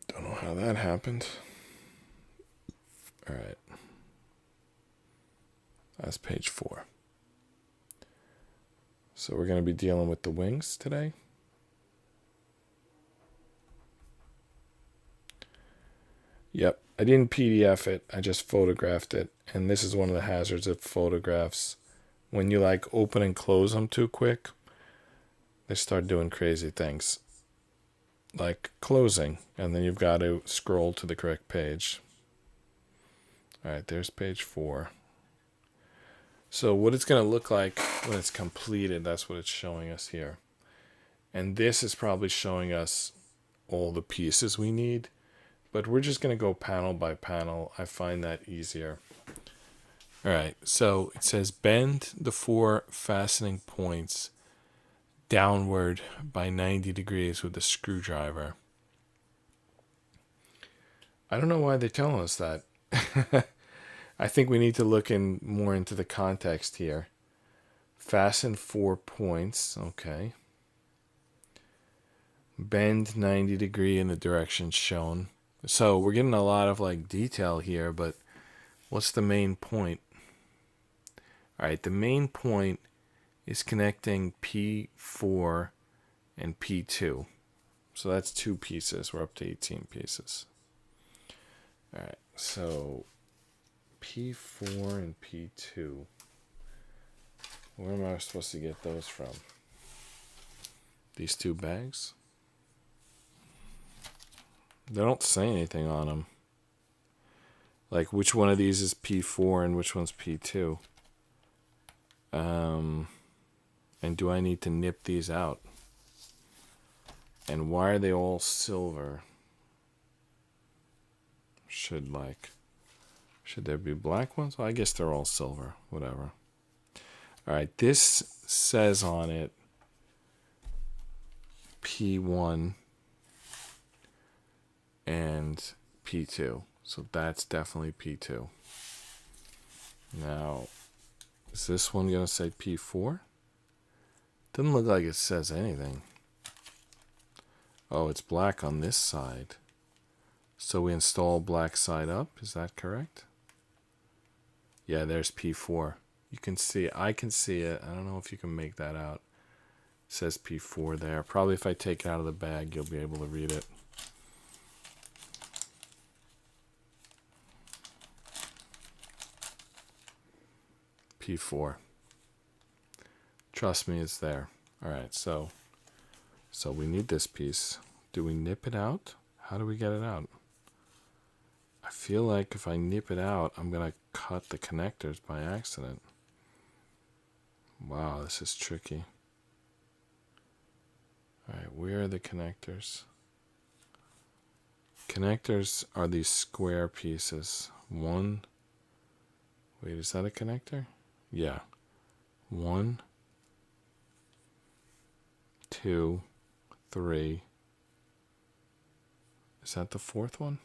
Don't know how that happened. Alright. That's page 4. So we're going to be dealing with the wings today. Yep, I didn't PDF it, I just photographed it. And this is one of the hazards of photographs. When you like open and close them too quick, they start doing crazy things. Like closing, and then you've got to scroll to the correct page. Alright, there's page 4. So what it's going to look like when it's completed, that's what it's showing us here. And this is probably showing us all the pieces we need. but we're just going to go panel by panel. I find that easier. All right, so it says bend the 4 fastening points downward by 90 degrees with a screwdriver. I don't know why they're telling us that. I think we need to look more into the context here. Fasten 4 points, okay. Bend 90 degree in the direction shown. So we're getting a lot of like detail here, but what's the main point? All right, the main point is connecting P4 and P2. So that's 2 pieces. We're up to 18 pieces. All right, so P4 and P2. Where am I supposed to get those from? These 2 bags? They don't say anything on them. Like which one of these is P4 and which one's P2. And do I need to nip these out? And why are they all silver? Should there be black ones? Well, I guess they're all silver. Whatever. All right, this says on it P1 and P2. So that's definitely P2. Now, is this one going to say P4? Doesn't look like it says anything. Oh, it's black on this side. So we install black side up. Is that correct? Yeah, there's P4. You can see, I can see it. I don't know if you can make that out. It says P4 there. Probably if I take it out of the bag, you'll be able to read it. P4. Trust me, it's there. All right, so we need this piece. Do we nip it out? How do we get it out? I feel like if I nip it out, I'm going to cut the connectors by accident. Wow, this is tricky. All right, where are the connectors? Connectors are these square pieces. Wait, is that a connector? Yeah. 1, 2, 3. Is that the 4th one?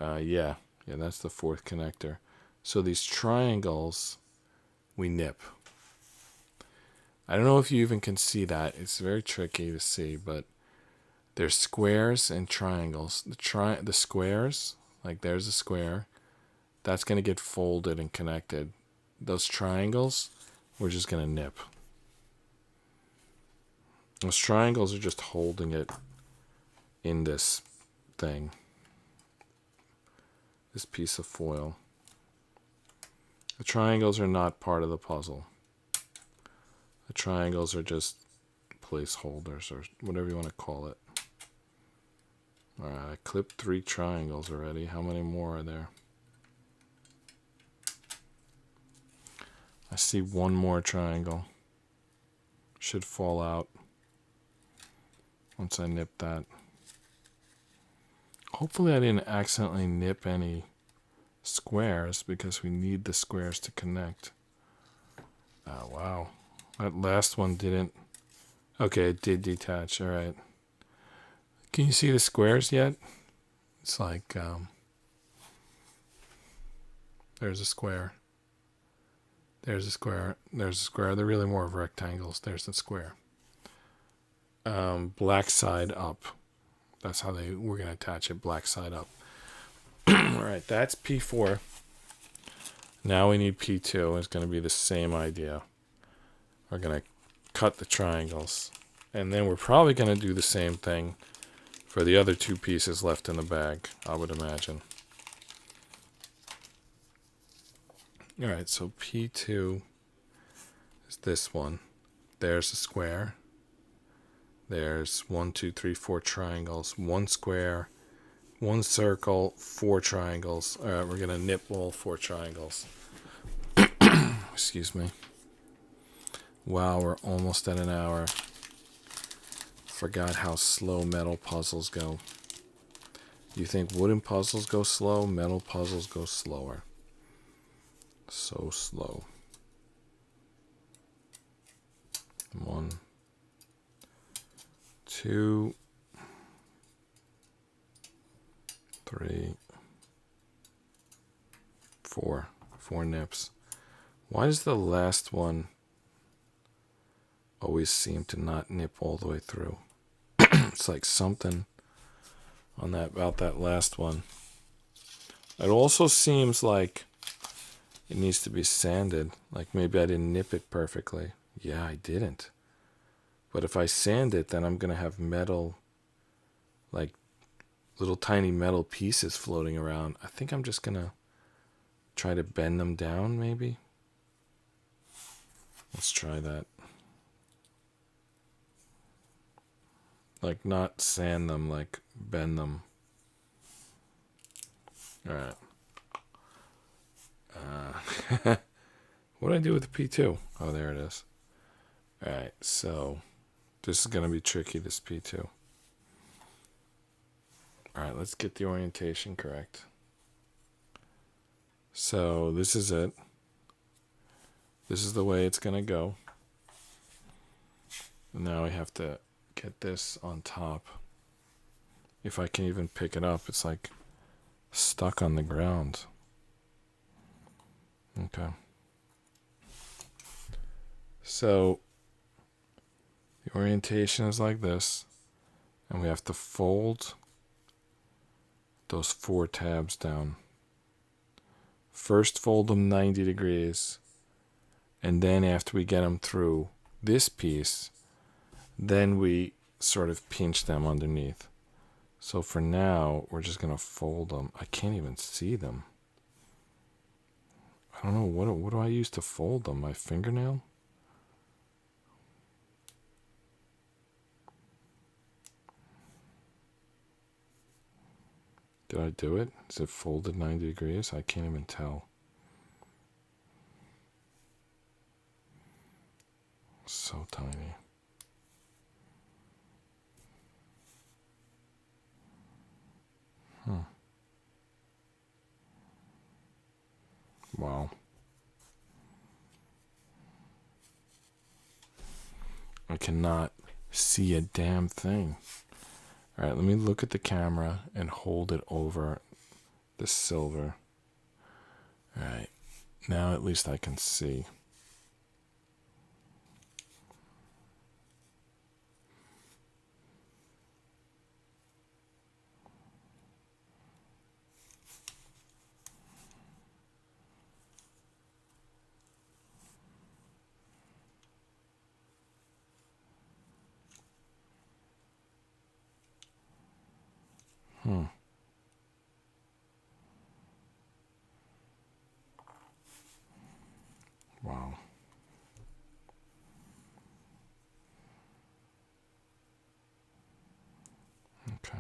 Yeah, that's the 4th connector. So these triangles, we nip. I don't know if you even can see that. It's very tricky to see, but there's squares and triangles. The squares, like there's a square, that's going to get folded and connected. Those triangles, we're just going to nip. Those triangles are just holding it in this thing. This piece of foil. The triangles are not part of the puzzle. The triangles are just placeholders or whatever you want to call it. Alright, I clipped 3 triangles already. How many more are there? I see 1 more triangle. Should fall out once I nip that. Hopefully I didn't accidentally nip any squares because we need the squares to connect. Oh, wow. That last one didn't. Okay, it did detach. All right. Can you see the squares yet? It's like, there's a square. There's a square. There's a square. They're really more of rectangles. There's the square. Black side up. That's how we're going to attach it, black side up. All right, that's P4. Now we need P2. It's going to be the same idea. We're going to cut the triangles. And then we're probably going to do the same thing for the other 2 pieces left in the bag, I would imagine. All right, so P2 is this one. There's a square. There's 1, 2, 3, 4 triangles, 1 square, 1 circle, 4 triangles. All right, we're going to nip all 4 triangles. Excuse me. Wow, we're almost at an hour. Forgot how slow metal puzzles go. You think wooden puzzles go slow? Metal puzzles go slower. So slow. 1, 2, 3, 4. 4 nips. Why does the last one always seem to not nip all the way through? It's like something on that about that last one. It also seems like it needs to be sanded. Like maybe I didn't nip it perfectly. Yeah, I didn't. But if I sand it, then I'm going to have metal, like little tiny metal pieces floating around. I think I'm just going to try to bend them down, maybe. Let's try that. Like not sand them, like bend them. All right. What did I do with the P2? Oh, there it is. All right, so this is going to be tricky, this P2. All right, let's get the orientation correct. So this is it. This is the way it's going to go. Now I have to get this on top. If I can even pick it up, it's like stuck on the ground. Okay. So the orientation is like this, and we have to fold those 4 tabs down. First fold them 90 degrees, and then after we get them through this piece, then we sort of pinch them underneath. So for now, we're just going to fold them. I can't even see them. I don't know, what do I use to fold them? My fingernail? Did I do it? Is it folded 90 degrees? I can't even tell. So tiny. Wow. I cannot see a damn thing. All right, let me look at the camera and hold it over the silver. All right, now at least I can see. Wow. Okay.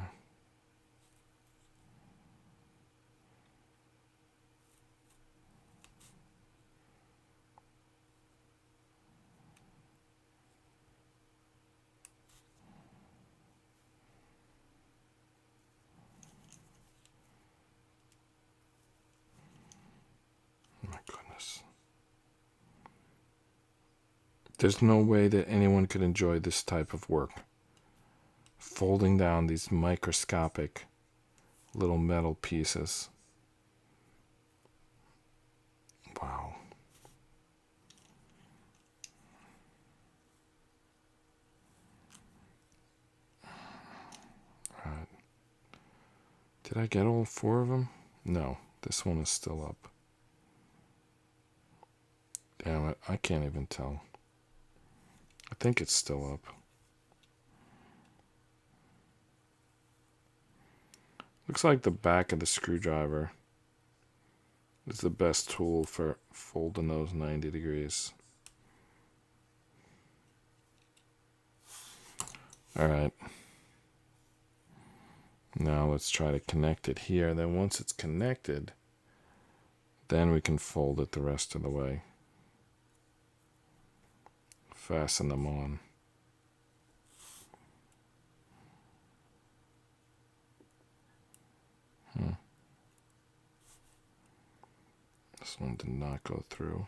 My goodness. There's no way that anyone could enjoy this type of work. Folding down these microscopic little metal pieces. Wow. All right. Did I get all 4 of them? No, this one is still up. Damn it, I can't even tell. I think it's still up. Looks like the back of the screwdriver is the best tool for folding those 90 degrees. All right. Now let's try to connect it here. Then once it's connected, then we can fold it the rest of the way. Fasten them on. one did not go through.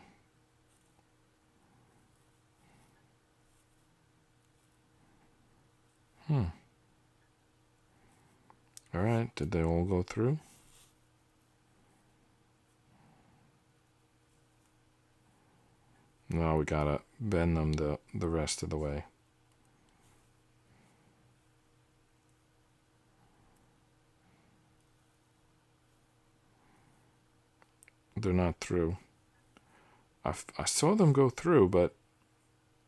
Alright, did they all go through? No, we gotta bend them the rest of the way. They're not through. I saw them go through, but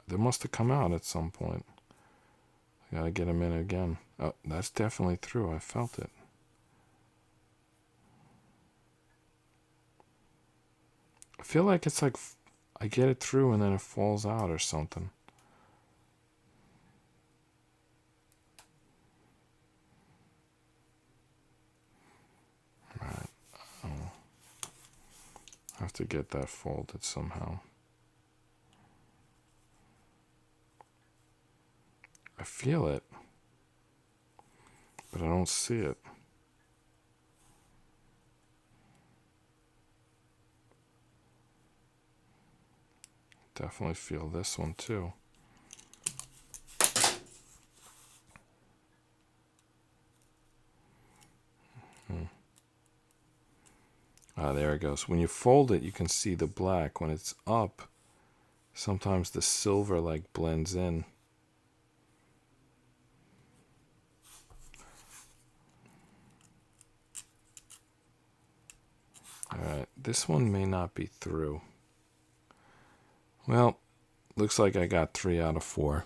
they must have come out at some point. I gotta get them in again. Oh, that's definitely through. I felt it. I feel like it's like I get it through and then it falls out or something. Right. Oh. I have to get that folded somehow. I feel it, but I don't see it. Definitely feel this one too. Ah, there it goes. When you fold it, you can see the black. When it's up, sometimes the silver like blends in. Alright, this one may not be through. Well, looks like I got 3 out of 4.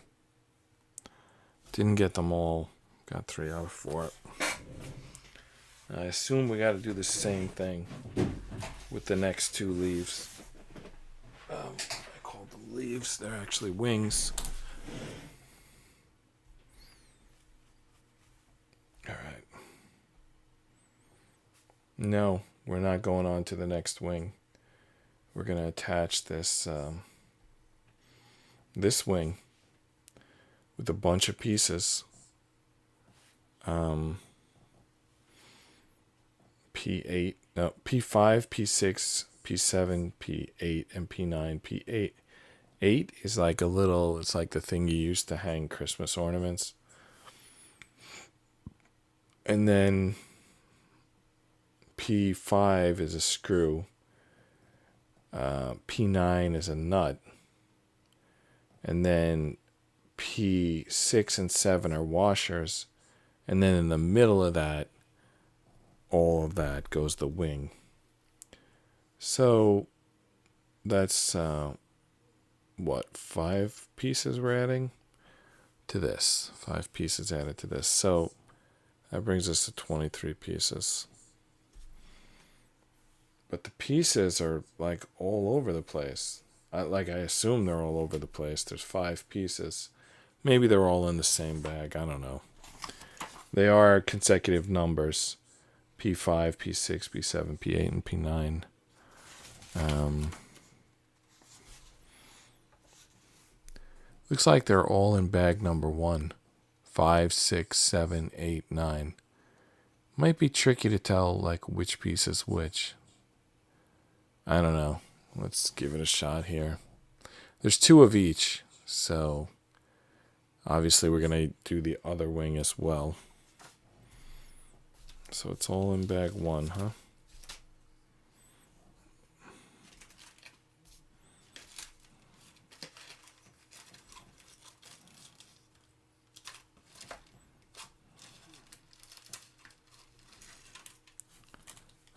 Didn't get them all. Got 3 out of 4. I assume we got to do the same thing with the next 2 leaves. I call them leaves. They're actually wings. Alright. No, we're not going on to the next wing. We're going to attach this this wing with a bunch of pieces. P8, no, P5, P6, P7, P8, and P9. P8 is like a little, it's like the thing you use to hang Christmas ornaments. And then P5 is a screw. P9 is a nut. And then P6 and 7 are washers. And then in the middle of that, all of that goes the wing. So that's what, 5 pieces we're adding to this. 5 pieces added to this. So that brings us to 23 pieces. But the pieces are like all over the place. I assume they're all over the place. There's 5 pieces. Maybe they're all in the same bag. I don't know. They are consecutive numbers. P5, P6, P7, P8, and P9. Looks like they're all in bag number 1. 5, 6, 7, 8, 9. Might be tricky to tell like which piece is which. I don't know. Let's give it a shot here. There's 2 of each, so obviously we're going to do the other wing as well. So it's all in bag 1, huh?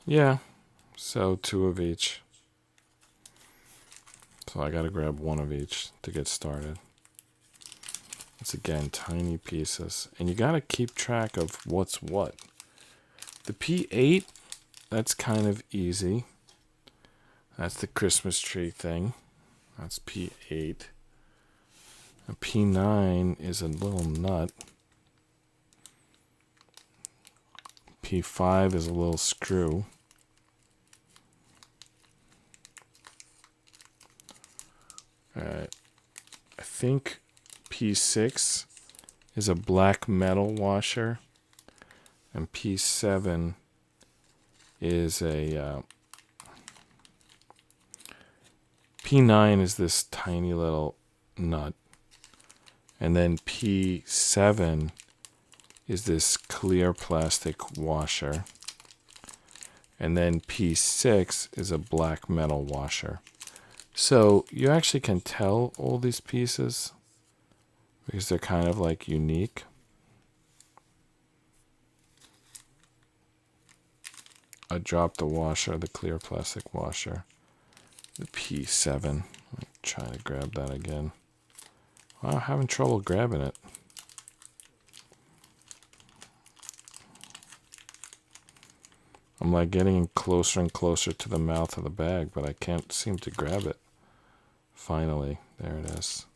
Yeah, so 2 of each. So I gotta grab 1 of each to get started. It's again tiny pieces. And you gotta keep track of what's what. The P8, that's kind of easy. That's the Christmas tree thing. That's P8. A P9 is a little nut. P5 is a little screw. Alright. I think P6 is a black metal washer. And P7 is a P9 is this tiny little nut. And then P7 is this clear plastic washer. And then P6 is a black metal washer. So you actually can tell all these pieces because they're kind of like unique. I dropped the washer, the clear plastic washer, the P7. Let me try to grab that again. Wow, I'm having trouble grabbing it. I'm like getting closer and closer to the mouth of the bag, but I can't seem to grab it. Finally, there it is.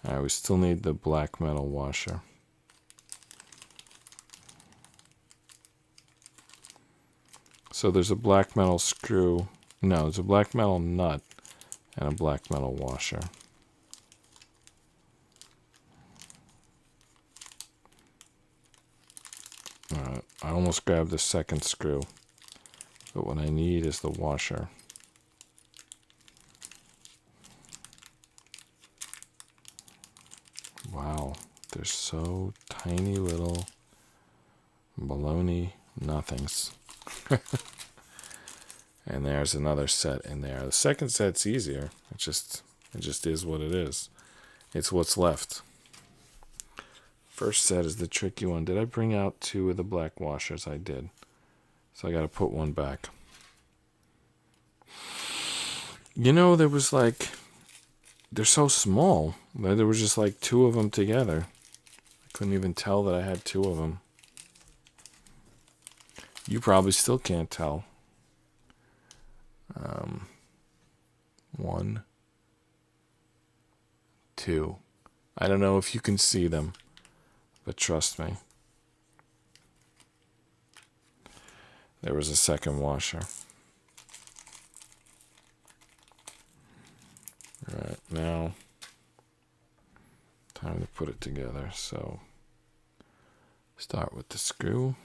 All right, we still need the black metal washer. So there's a black metal screw. No, there's a black metal nut and a black metal washer. All right, I almost grabbed the second screw, but what I need is the washer. Wow, they're so tiny little baloney nothings. And there's another set in there. The second set's easier. It just is what it is. It's what's left. First set is the tricky one. Did I bring out 2 of the black washers? I did. So I got to put one back. You know, there was like, they're so small. There was just like 2 of them together. I couldn't even tell that I had 2 of them. You probably still can't tell. 1, 2. I don't know if you can see them, but trust me. There was a second washer. All right, now time to put it together. So start with the screw,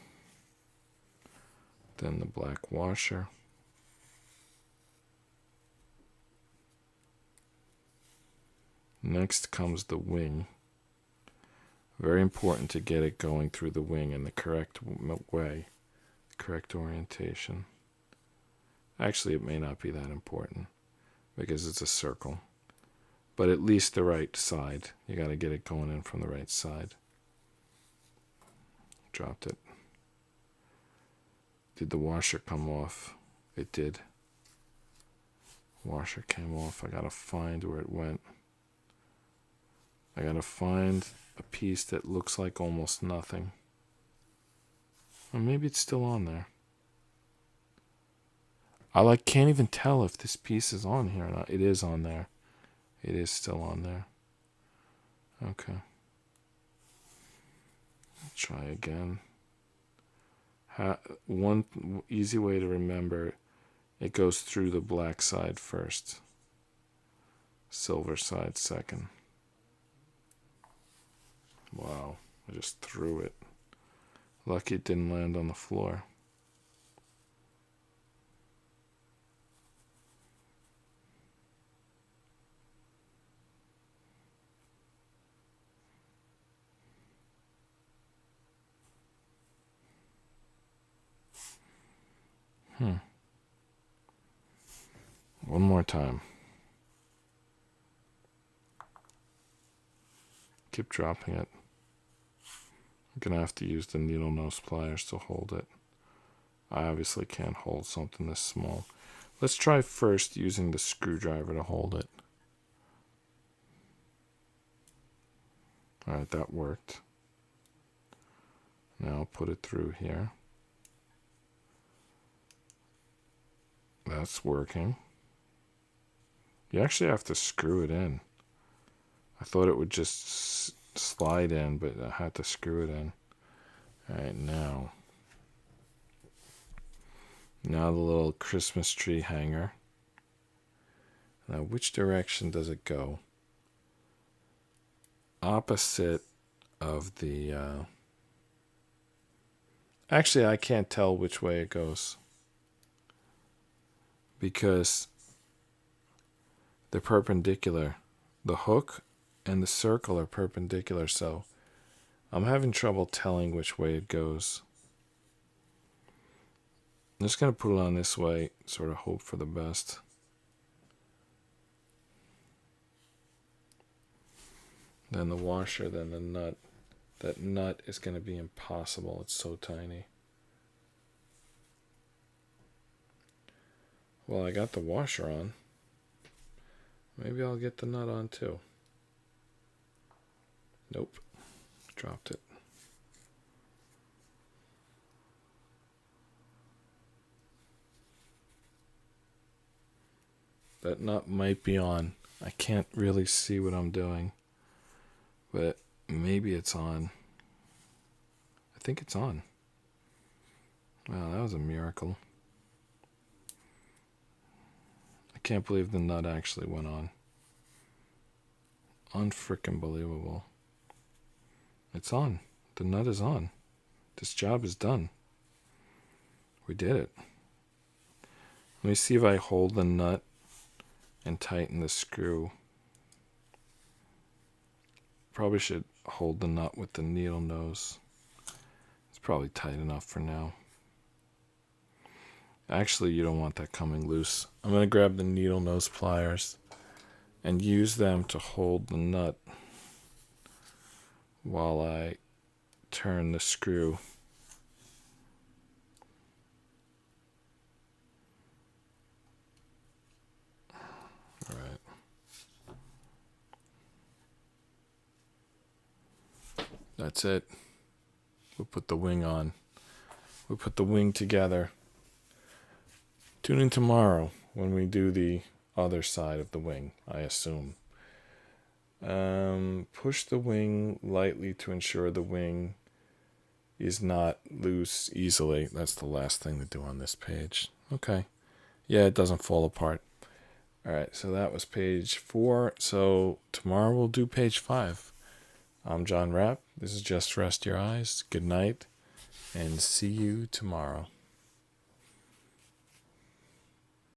then the black washer. Next comes the wing. Very important to get it going through the wing in the correct way, correct orientation. Actually, it may not be that important because it's a circle, but at least the right side. You got to get it going in from the right side. Dropped it. Did the washer come off? It did. Washer came off. I got to find where it went. I gotta find a piece that looks like almost nothing. Or maybe it's still on there. I can't even tell if this piece is on here or not. It is on there. It is still on there. Okay. Try again. One easy way to remember, it goes through the black side first. Silver side second. Wow, I just threw it. Lucky it didn't land on the floor. One more time. Keep dropping it. I'm going to have to use the needle nose pliers to hold it. I obviously can't hold something this small. Let's try first using the screwdriver to hold it. Alright, that worked. Now I'll put it through here. That's working. You actually have to screw it in. I thought it would just slide in, but I had to screw it in. Alright, now the little Christmas tree hanger. Now, which direction does it go? Opposite of the... Actually, I can't tell which way it goes, because they're perpendicular. The hook and the circle are perpendicular, so I'm having trouble telling which way it goes. I'm just going to put it on this way, sort of hope for the best. Then the washer, then the nut. That nut is going to be impossible. It's so tiny. Well, I got the washer on. Maybe I'll get the nut on too. Nope. Dropped it. That nut might be on. I can't really see what I'm doing. But maybe it's on. I think it's on. Wow, that was a miracle. I can't believe the nut actually went on. Unfrickin' believable. It's on. The nut is on. This job is done. We did it. Let me see if I hold the nut and tighten the screw. Probably should hold the nut with the needle nose. It's probably tight enough for now. Actually, you don't want that coming loose. I'm going to grab the needle nose pliers and use them to hold the nut while I turn the screw. All right. That's it. We'll put the wing on. We'll put the wing together. Tune in tomorrow when we do the other side of the wing, I assume. Push the wing lightly to ensure the wing is not loose easily. That's the last thing to do on this page. Okay. Yeah, it doesn't fall apart. All right, so that was page 4. So tomorrow we'll do page 5. I'm John Rapp. This is Just Rest Your Eyes. Good night, and see you tomorrow.